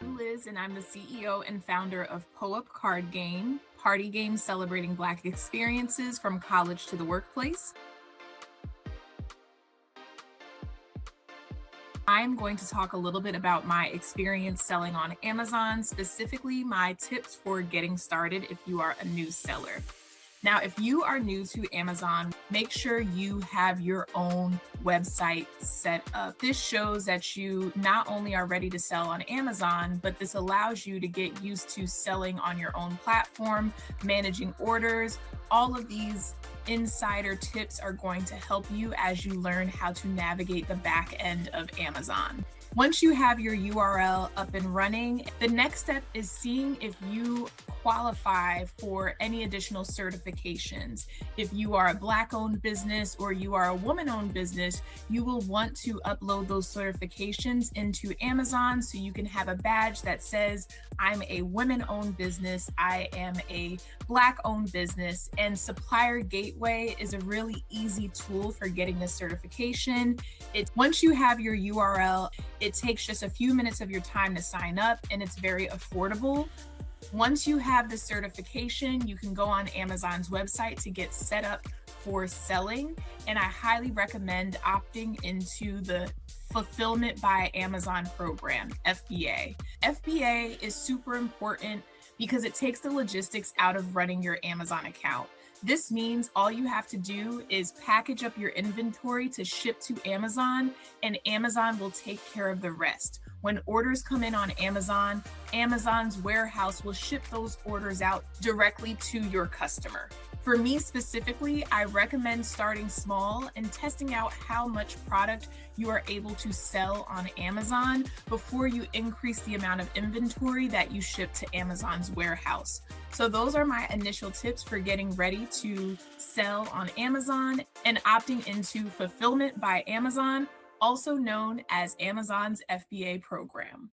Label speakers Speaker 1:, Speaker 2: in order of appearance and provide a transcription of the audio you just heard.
Speaker 1: I'm Liz, and I'm the CEO and founder of POUP Card Game, party games celebrating Black experiences from college to the workplace. I'm going to talk a little bit about my experience selling on Amazon, specifically my tips for getting started if you are a new seller. Now, if you are new to Amazon, make sure you have your own website set up. This shows that you not only are ready to sell on Amazon, but this allows you to get used to selling on your own platform, managing orders. All of these insider tips are going to help you as you learn how to navigate the back end of Amazon. Once you have your URL up and running, the next step is seeing if you qualify for any additional certifications. If you are a Black owned business or you are a woman owned business, you will want to upload those certifications into Amazon so you can have a badge that says, I'm a women owned business, I am a Black owned business, and Supplier Gateway is a really easy tool for getting this certification. Once you have your URL, it takes just a few minutes of your time to sign up and it's very affordable. Once you have the certification, you can go on Amazon's website to get set up for selling. And I highly recommend opting into the Fulfillment by Amazon program, FBA. FBA is super important because it takes the logistics out of running your Amazon account. This means all you have to do is package up your inventory to ship to Amazon, and Amazon will take care of the rest. When orders come in on Amazon, Amazon's warehouse will ship those orders out directly to your customer. For me specifically, I recommend starting small and testing out how much product you are able to sell on Amazon before you increase the amount of inventory that you ship to Amazon's warehouse. So those are my initial tips for getting ready to sell on Amazon and opting into Fulfillment by Amazon, also known as Amazon's FBA program.